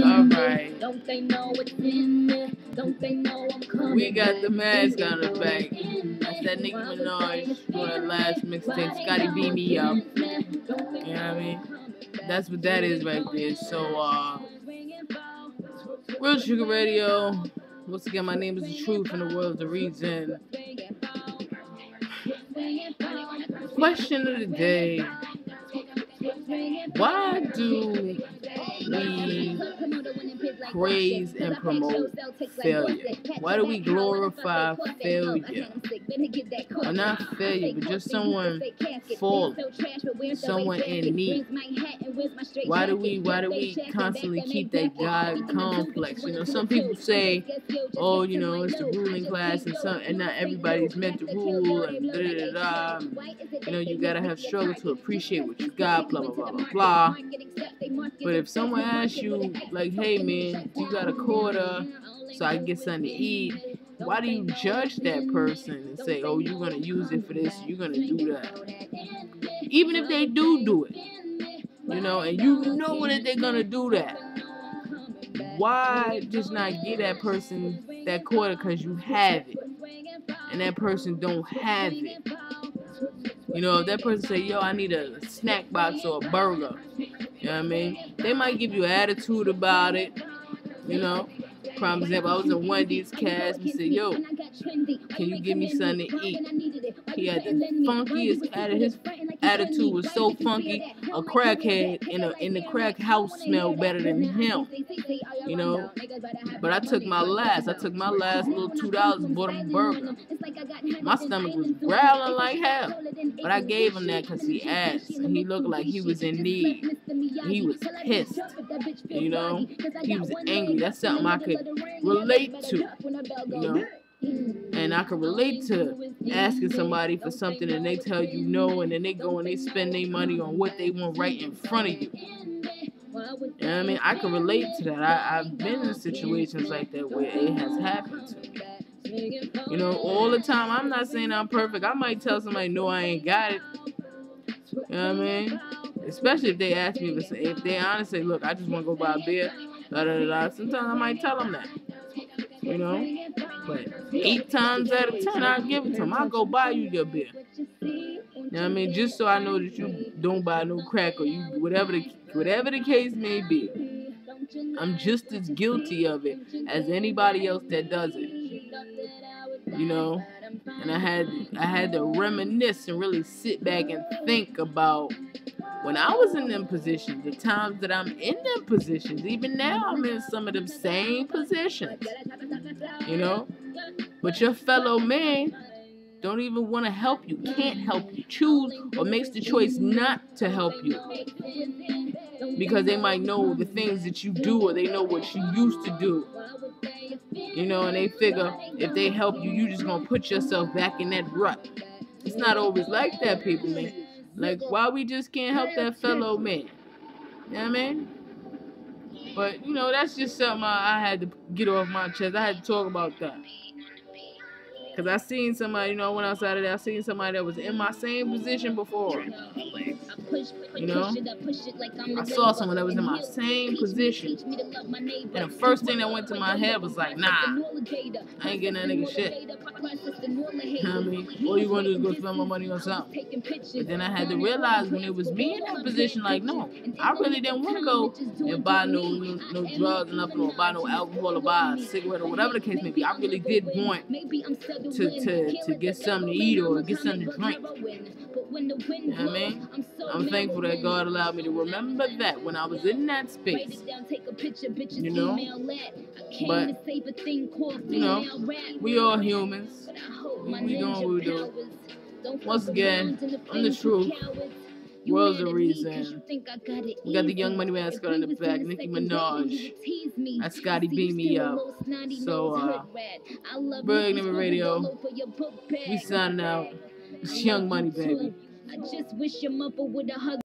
Alright. We got the mask on the back. That's that Nicki Minaj doing her last mixtape. Scotty beat me up. You know what I mean? That's what that is right there. So, Real Sugar Radio. Once again, my name is The Truth and the world's the reason. Question of the day. Why do we praise and promote failure? Why do we glorify failure? Or not failure, but just someone falling, someone in need. Why do we constantly keep that God complex? You know, some people say, oh, you know, it's the ruling class and not everybody's meant to rule and da da da da. You know, you gotta have struggle to appreciate what you got, blah blah blah blah blah. But if someone asks you, like, hey man, you got a quarter so I can get something to eat, why do you judge that person and say, oh, you're gonna use it for this, you're gonna do that? Even if they do it, you know, and you know that they're gonna do that, why just not give that person that quarter because you have it and that person don't have it? You know, if that person say, yo, I need a snack box or a burger, you know what I mean? They might give you an attitude about it, you know. Prime example, I was in Wendy's cast and said, yo, can you give me something to eat? He had the funkiest attitude. His attitude was so funky, a crackhead in the crack house smelled better than him, you know. But I took my last little $2 and bought him a burger. My stomach was growling like hell, but I gave him that because he asked, and he looked like he was in need. He was pissed, you know. He was angry. That's something I could relate to, you know. And I could relate to asking somebody for something and they tell you no, and then they go and they spend their money on what they want right in front of you. You know what I mean? I can relate to that. I've been in situations like that where it has happened to me. You know, all the time. I'm not saying I'm perfect. I might tell somebody, no, I ain't got it. You know what I mean? Especially if they ask me, if they honestly say, look, I just want to go buy a beer, da da da. Sometimes I might tell them that. You know? But 8 times out of 10, I'll give it to them. I'll go buy you your beer. You know what I mean? Just so I know that you don't buy no crack or you whatever the case may be. I'm just as guilty of it as anybody else that does it. You know? And I had to reminisce and really sit back and think about when I was in them positions, the times that I'm in them positions. Even now, I'm in some of them same positions. You know? But your fellow man don't even want to help you, can't help you, choose or makes the choice not to help you. Because they might know the things that you do or they know what you used to do. You know, and they figure if they help you, you just gonna put yourself back in that rut. It's not always like that, people, man. Like, why we just can't help that fellow man? You know what I mean? But, you know, that's just something I had to get off my chest. I had to talk about that. Because I seen somebody, you know, I went outside of there, I seen somebody that was in my same position before. You know? I saw someone that was in my same position. And the first thing that went to my head was like, nah, I ain't getting that nigga shit. You know what I mean? All you gonna do is go spend my money on something. But then I had to realize when it was me in that position, like, no, I really didn't want to go and buy no drugs or nothing, or buy no alcohol, or buy a cigarette, or whatever the case may be. I really did want to get something to eat or get something to drink. You know what I mean? I'm thankful that God allowed me to remember that when I was in that space. You know? But, you know, we all humans. We doing what we do. Once again, I'm The Truth. World's the reason. We got the Young Money mascot in the back, Nicki Minaj. That's Scotty beat me up. So, Real Ignorant Radio. We signing out. It's Young Money, baby. I just wish your mother would have hugged